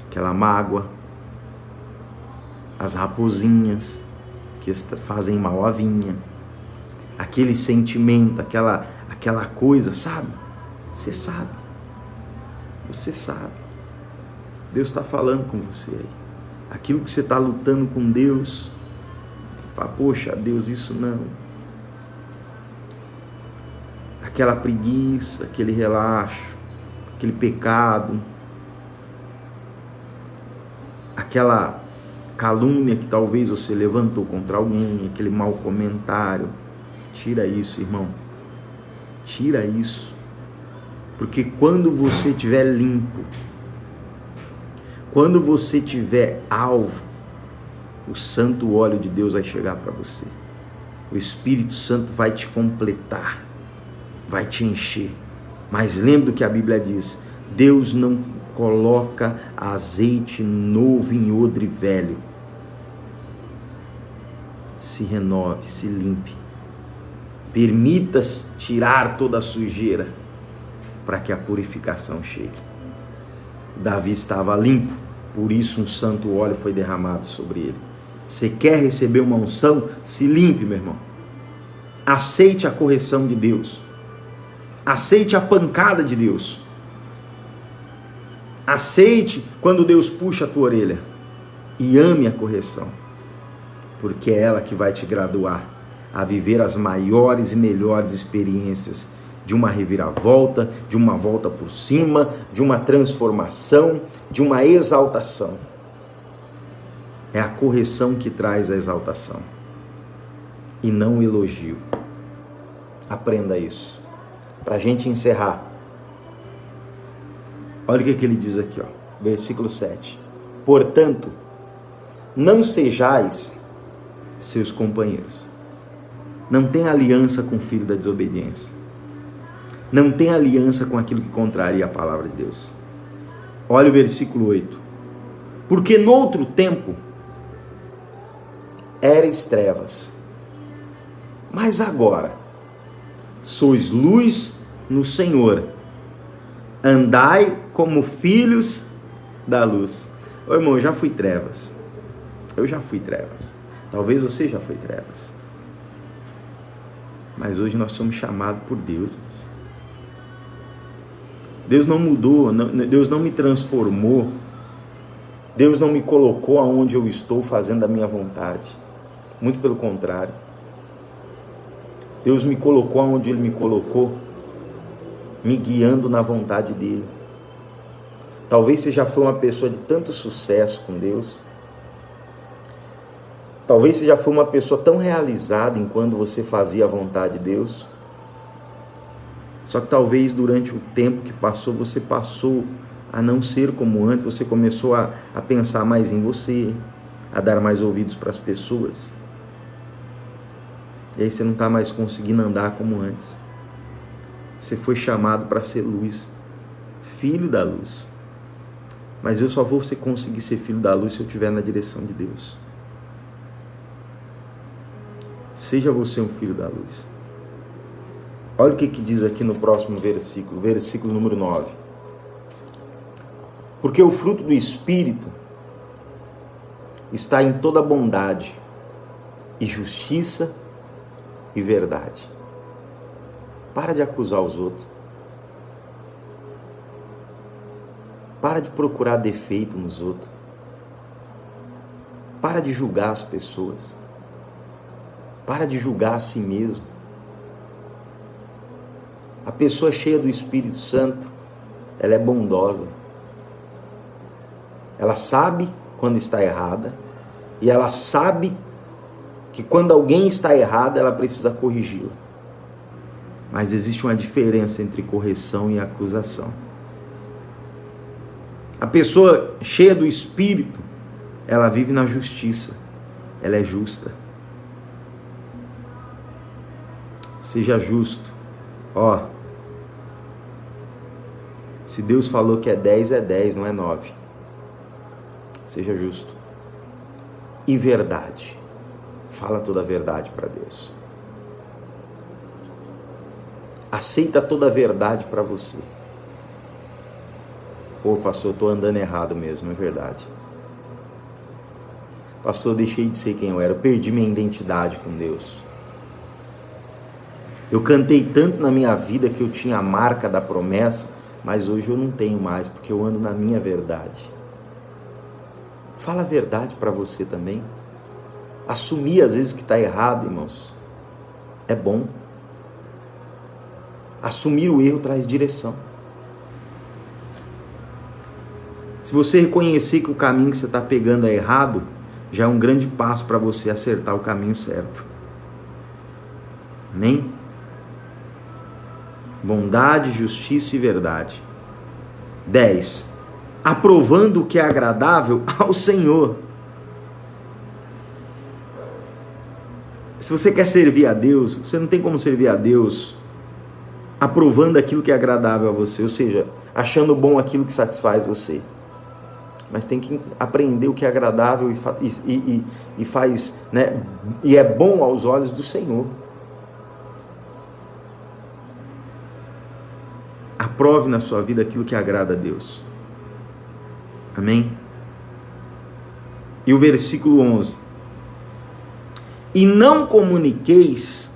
aquela mágoa, as raposinhas que fazem mal à vinha, aquele sentimento, aquela coisa, sabe? Você sabe. Deus está falando com você aí. Aquilo que você está lutando com Deus, fala, poxa, Deus, isso não. Aquela preguiça, aquele relaxo, aquele pecado, aquela calúnia que talvez você levantou contra alguém, aquele mau comentário. Tira isso, irmão. Tira isso. Porque quando você estiver limpo, quando você tiver alvo, o santo óleo de Deus vai chegar para você. O Espírito Santo vai te completar, vai te encher. Mas lembre do que a Bíblia diz: Deus não coloca azeite novo em odre velho. Se renove, se limpe. Permita tirar toda a sujeira para que a purificação chegue. Davi estava limpo, por isso um santo óleo foi derramado sobre ele. Você quer receber uma unção? Se limpe, meu irmão. Aceite a correção de Deus. Aceite a pancada de Deus. Aceite quando Deus puxa a tua orelha. E ame a correção. Porque é ela que vai te graduar a viver as maiores e melhores experiências de uma reviravolta, de uma volta por cima, de uma transformação, de uma exaltação. É a correção que traz a exaltação. E não o elogio. Aprenda isso. Para a gente encerrar, olha o que ele diz aqui, versículo 7. Portanto, não sejais seus companheiros. Não tem aliança com o filho da desobediência. Não tem aliança com aquilo que contraria a palavra de Deus. Olha o versículo 8. Porque noutro tempo erais trevas, mas agora sois luz no Senhor. Andai como filhos da luz. Ô irmão, eu já fui trevas. Eu já fui trevas. Talvez você já foi trevas. Mas hoje nós somos chamados por Deus. Deus não mudou, Deus não me transformou. Deus não me colocou aonde eu estou fazendo a minha vontade. Muito pelo contrário. Deus me colocou aonde Ele me colocou, me guiando na vontade dEle. Talvez você já foi uma pessoa de tanto sucesso com Deus. Talvez você já foi uma pessoa tão realizada enquanto você fazia a vontade de Deus. Só que talvez durante o tempo que passou, você passou a não ser como antes. Você começou a pensar mais em você, a dar mais ouvidos para as pessoas. E aí você não está mais conseguindo andar como antes. Você foi chamado para ser luz, filho da luz. Mas eu só vou conseguir ser filho da luz se eu estiver na direção de Deus. Seja você um filho da luz. Olha o que diz aqui no próximo versículo, versículo número 9. Porque o fruto do Espírito está em toda bondade e justiça e verdade. Para de acusar os outros. Para de procurar defeito nos outros. Para de julgar as pessoas. Para de julgar a si mesmo. A pessoa cheia do Espírito Santo, ela é bondosa. Ela sabe quando está errada. E ela sabe que quando alguém está errado, ela precisa corrigi-la. Mas existe uma diferença entre correção e acusação. A pessoa cheia do Espírito, ela vive na justiça. Ela é justa. Seja justo. Ó, se Deus falou que é 10, não é 9. Seja justo. E verdade. Fala toda a verdade para Deus. Aceita toda a verdade para você. Pô, pastor, eu estou andando errado mesmo, é verdade. Pastor, eu deixei de ser quem eu era, eu perdi minha identidade com Deus. Eu cantei tanto na minha vida que eu tinha a marca da promessa, mas hoje eu não tenho mais, porque eu ando na minha verdade. Fala a verdade para você também. Assumir às vezes que está errado, irmãos, é bom. Assumir o erro traz direção. Se você reconhecer que o caminho que você está pegando é errado, já é um grande passo para você acertar o caminho certo. Amém? Bondade, justiça e verdade. 10. Aprovando o que é agradável ao Senhor. Se você quer servir a Deus, você não tem como servir a Deus aprovando aquilo que é agradável a você, ou seja, achando bom aquilo que satisfaz você. Mas tem que aprender o que é agradável e faz, né? E é bom aos olhos do Senhor. Aprove na sua vida aquilo que agrada a Deus. Amém? E o versículo 11. E não comuniqueis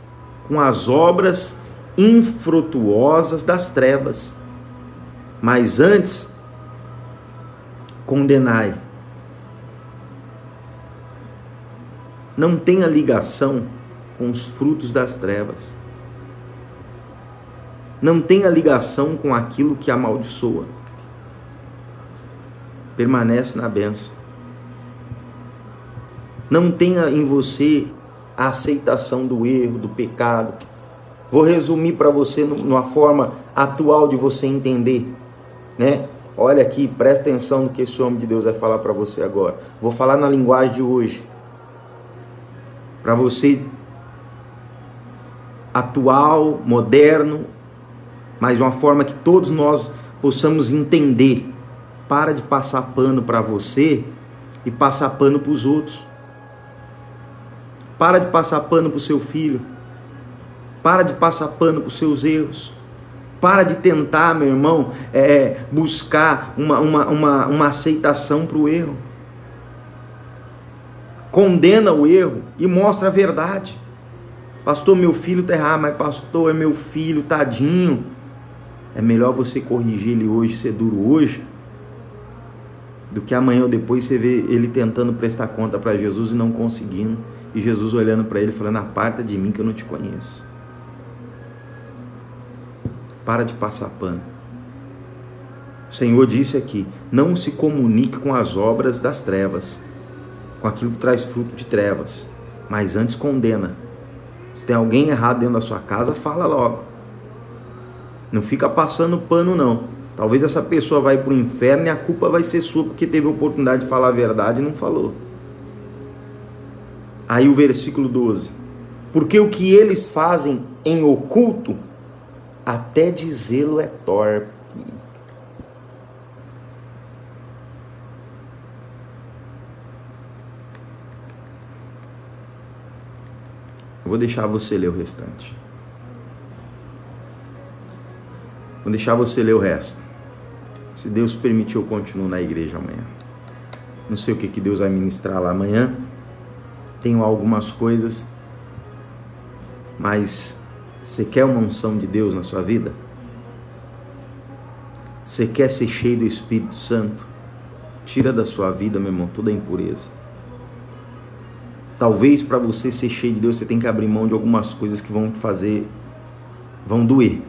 com as obras infrutuosas das trevas, mas antes condenai. Não tenha ligação com os frutos das trevas. Não tenha ligação com aquilo que amaldiçoa. Permanece na bênção. Não tenha em você a aceitação do erro, do pecado. Vou resumir para você numa forma atual de você entender, né? Olha aqui, presta atenção no que esse homem de Deus vai falar para você agora. Vou falar na linguagem de hoje. Para você atual, moderno, mas de uma forma que todos nós possamos entender. Para de passar pano para você e passar pano para os outros. Para de passar pano para o seu filho. Para de passar pano para os seus erros. Para de tentar, meu irmão, buscar uma aceitação para o erro. Condena o erro e mostra a verdade. Pastor, meu filho está errado, mas pastor, é meu filho, tadinho. É melhor você corrigir ele hoje, ser duro hoje, do que amanhã ou depois você ver ele tentando prestar conta para Jesus e não conseguindo. E Jesus olhando para ele falando, aparta de mim que eu não te conheço. Para de passar pano. O Senhor disse aqui, não se comunique com as obras das trevas, com aquilo que traz fruto de trevas, mas antes condena. Se tem alguém errado dentro da sua casa, fala logo. Não fica passando pano não. Talvez essa pessoa vai para o inferno e a culpa vai ser sua, porque teve a oportunidade de falar a verdade e não falou. Aí o versículo 12. Porque o que eles fazem em oculto, até dizê-lo é torpe. Eu vou deixar você ler o restante. Vou deixar você ler o resto. Se Deus permitir, eu continuo na igreja amanhã. Não sei o que Deus vai ministrar lá amanhã. Tenho algumas coisas. Mas você quer uma unção de Deus na sua vida? Você quer ser cheio do Espírito Santo? Tira da sua vida, meu irmão, toda a impureza. Talvez para você ser cheio de Deus, você tem que abrir mão de algumas coisas que vão te fazer, vão doer.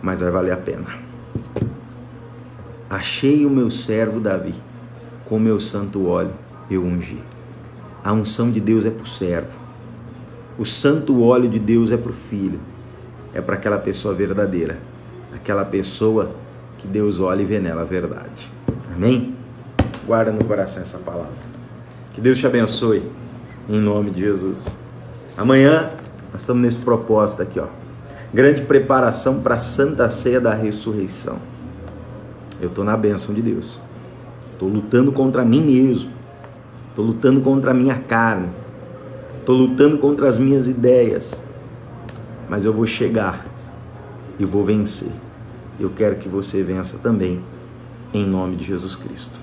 Mas vai valer a pena. Achei o meu servo Davi, com o meu santo óleo eu ungi. A unção de Deus é para o servo. O santo óleo de Deus é para o filho. É para aquela pessoa verdadeira. Aquela pessoa que Deus olha e vê nela a verdade. Amém? Guarda no coração essa palavra. Que Deus te abençoe. Em nome de Jesus. Amanhã nós estamos nesse propósito aqui, ó. Grande preparação para a Santa Ceia da Ressurreição. Eu estou na bênção de Deus. Estou lutando contra mim mesmo. Estou lutando contra a minha carne. Estou lutando contra as minhas ideias. Mas eu vou chegar e vou vencer. Eu quero que você vença também, em nome de Jesus Cristo.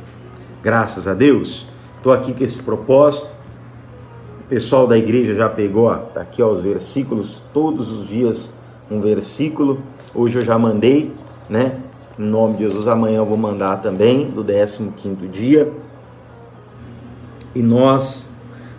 Graças a Deus, estou aqui com esse propósito. O pessoal da igreja já pegou, está aqui ó, os versículos, todos os dias um versículo. Hoje eu já mandei, né? Em nome de Jesus, amanhã eu vou mandar também, do 15º dia. E nós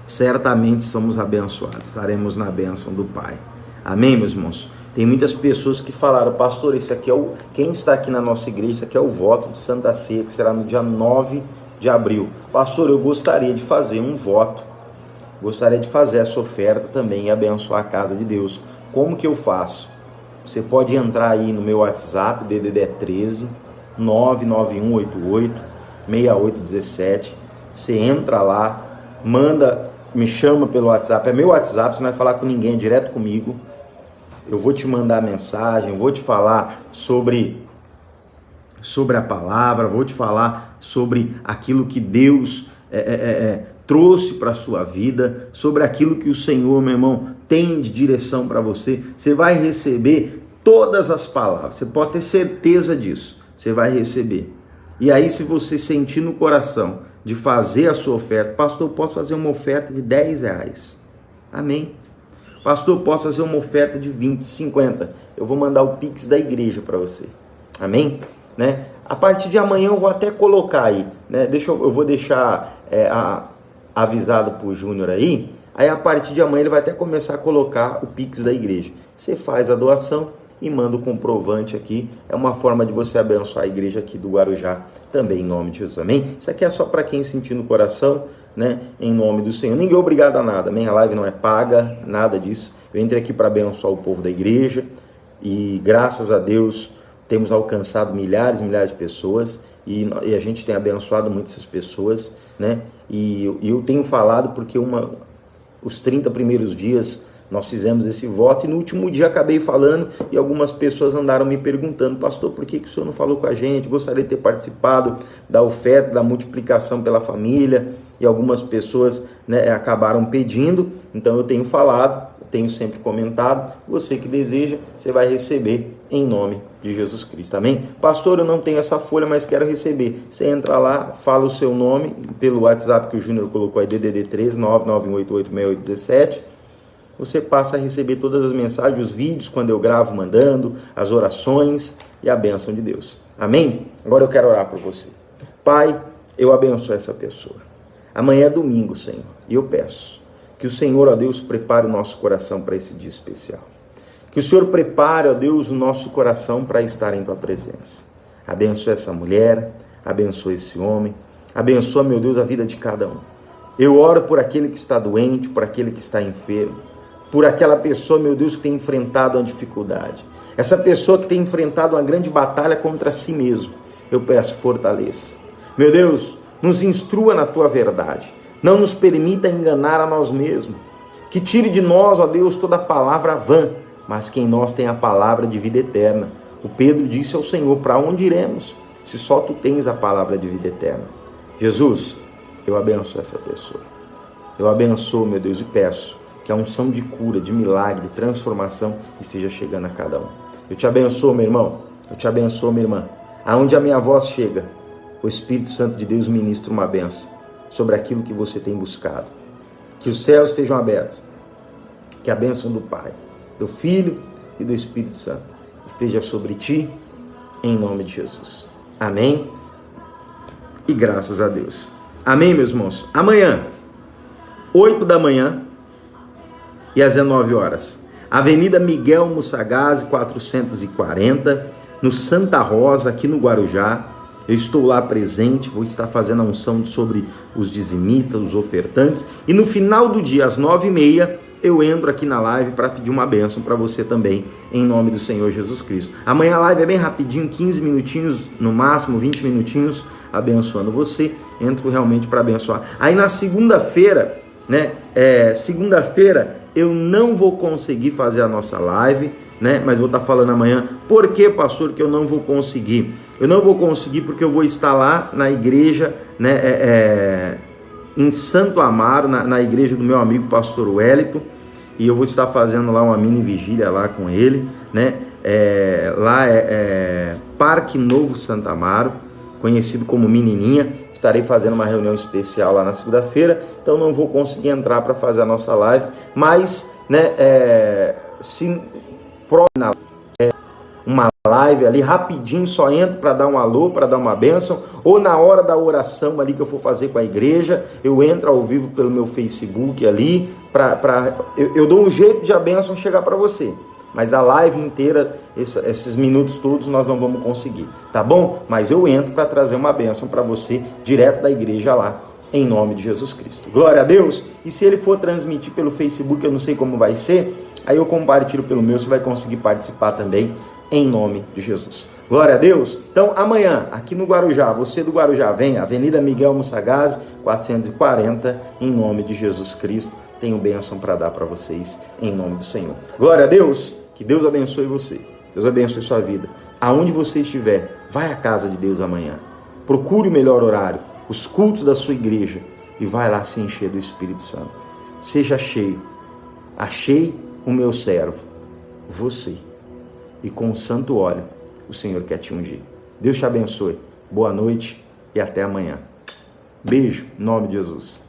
certamente somos abençoados, estaremos na bênção do Pai. Amém, meus irmãos? Tem muitas pessoas que falaram, pastor, esse aqui é quem está aqui na nossa igreja, esse aqui é o voto de Santa Ceia, que será no dia 9 de abril. Pastor, eu gostaria de fazer um voto, gostaria de fazer essa oferta também e abençoar a casa de Deus. Como que eu faço? Você pode entrar aí no meu WhatsApp, DDD 13 99188 6817. Você entra lá, manda, me chama pelo WhatsApp, é meu WhatsApp, você não vai falar com ninguém, é direto comigo. Eu vou te mandar mensagem, eu vou te falar sobre a palavra, vou te falar sobre aquilo que Deus trouxe para a sua vida, sobre aquilo que o Senhor, meu irmão, tem de direção para você. Você vai receber todas as palavras, você pode ter certeza disso, você vai receber. E aí, se você sentir no coração de fazer a sua oferta, pastor, eu posso fazer uma oferta de R$10, amém? Pastor, eu posso fazer uma oferta de 20, 50, eu vou mandar o Pix da igreja para você, amém? Né? A partir de amanhã eu vou até colocar aí, né? Eu vou deixar avisado para o Júnior aí a partir de amanhã ele vai até começar a colocar o Pix da igreja. Você faz a doação e manda o comprovante aqui, é uma forma de você abençoar a igreja aqui do Guarujá, também em nome de Jesus, amém? Isso aqui é só para quem sentir no coração, né, em nome do Senhor. Ninguém é obrigado a nada, amém? A live não é paga, nada disso. Eu entrei aqui para abençoar o povo da igreja e graças a Deus temos alcançado milhares e milhares de pessoas e a gente tem abençoado muitas pessoas, né? E eu tenho falado porque os 30 primeiros dias nós fizemos esse voto e no último dia acabei falando e algumas pessoas andaram me perguntando, pastor, por que o senhor não falou com a gente? Gostaria de ter participado da oferta, da multiplicação pela família, e algumas pessoas, né, acabaram pedindo. Então eu tenho falado, tenho sempre comentado, você que deseja, você vai receber em nome de Jesus Cristo, amém? Pastor, eu não tenho essa folha, mas quero receber. Você entra lá, fala o seu nome pelo WhatsApp que o Júnior colocou aí, DDD 13 991886817. Você passa a receber todas as mensagens, os vídeos, quando eu gravo mandando, as orações e a bênção de Deus. Amém? Agora eu quero orar por você. Pai, eu abençoo essa pessoa. Amanhã é domingo, Senhor, e eu peço que o Senhor, ó Deus, prepare o nosso coração para esse dia especial. Que o Senhor prepare, ó Deus, o nosso coração para estar em Tua presença. Abençoa essa mulher, abençoa esse homem, abençoa, meu Deus, a vida de cada um. Eu oro por aquele que está doente, por aquele que está enfermo, por aquela pessoa, meu Deus, que tem enfrentado uma dificuldade. Essa pessoa que tem enfrentado uma grande batalha contra si mesmo. Eu peço, fortaleça. Meu Deus, nos instrua na Tua verdade. Não nos permita enganar a nós mesmos. Que tire de nós, ó Deus, toda palavra vã, mas que em nós tenha a palavra de vida eterna. O Pedro disse ao Senhor, para onde iremos, se só Tu tens a palavra de vida eterna? Jesus, eu abençoo essa pessoa. Eu abençoo, meu Deus, e peço que a unção de cura, de milagre, de transformação esteja chegando a cada um. Eu te abençoo, meu irmão. Eu te abençoo, minha irmã. Aonde a minha voz chega, o Espírito Santo de Deus ministra uma bênção sobre aquilo que você tem buscado. Que os céus estejam abertos. Que a bênção do Pai, do Filho e do Espírito Santo esteja sobre ti, em nome de Jesus. Amém? E graças a Deus. Amém, meus irmãos? Amanhã, 8 da manhã e às 19 horas. Avenida Miguel Mussagazzi, 440, no Santa Rosa, aqui no Guarujá. Eu estou lá presente, vou estar fazendo a unção sobre os dizimistas, os ofertantes. E no final do dia, às 9h30, eu entro aqui na live para pedir uma bênção para você também, em nome do Senhor Jesus Cristo. Amanhã a live é bem rapidinho, 15 minutinhos, no máximo 20 minutinhos, abençoando você. Entro realmente para abençoar. Aí na segunda-feira, segunda-feira eu não vou conseguir fazer a nossa live, mas vou estar falando amanhã. Por que, pastor, que eu não vou conseguir? Eu não vou conseguir porque eu vou estar lá na igreja, em Santo Amaro, na igreja do meu amigo pastor Wellington, e eu vou estar fazendo lá uma mini vigília lá com ele, lá é Parque Novo Santo Amaro, conhecido como Menininha. Estarei fazendo uma reunião especial lá na segunda-feira, então não vou conseguir entrar para fazer a nossa live, mas, se uma live ali rapidinho, só entro para dar um alô, para dar uma bênção, ou na hora da oração ali que eu for fazer com a igreja, eu entro ao vivo pelo meu Facebook ali, eu dou um jeito de a bênção chegar para você. Mas a live inteira, esses minutos todos, nós não vamos conseguir, tá bom? Mas eu entro para trazer uma bênção para você, direto da igreja lá, em nome de Jesus Cristo. Glória a Deus! E se ele for transmitir pelo Facebook, eu não sei como vai ser, aí eu compartilho pelo meu, você vai conseguir participar também, em nome de Jesus. Glória a Deus! Então, amanhã, aqui no Guarujá, você do Guarujá, vem, Avenida Miguel Mussagazzi, 440, em nome de Jesus Cristo. Tenho bênção para dar para vocês, em nome do Senhor. Glória a Deus! Que Deus abençoe você. Deus abençoe sua vida. Aonde você estiver, vai à casa de Deus amanhã. Procure o melhor horário, os cultos da sua igreja, e vai lá se encher do Espírito Santo. Seja cheio. Achei o meu servo, você. E com o santo óleo, o Senhor quer te ungir. Deus te abençoe. Boa noite e até amanhã. Beijo, em nome de Jesus.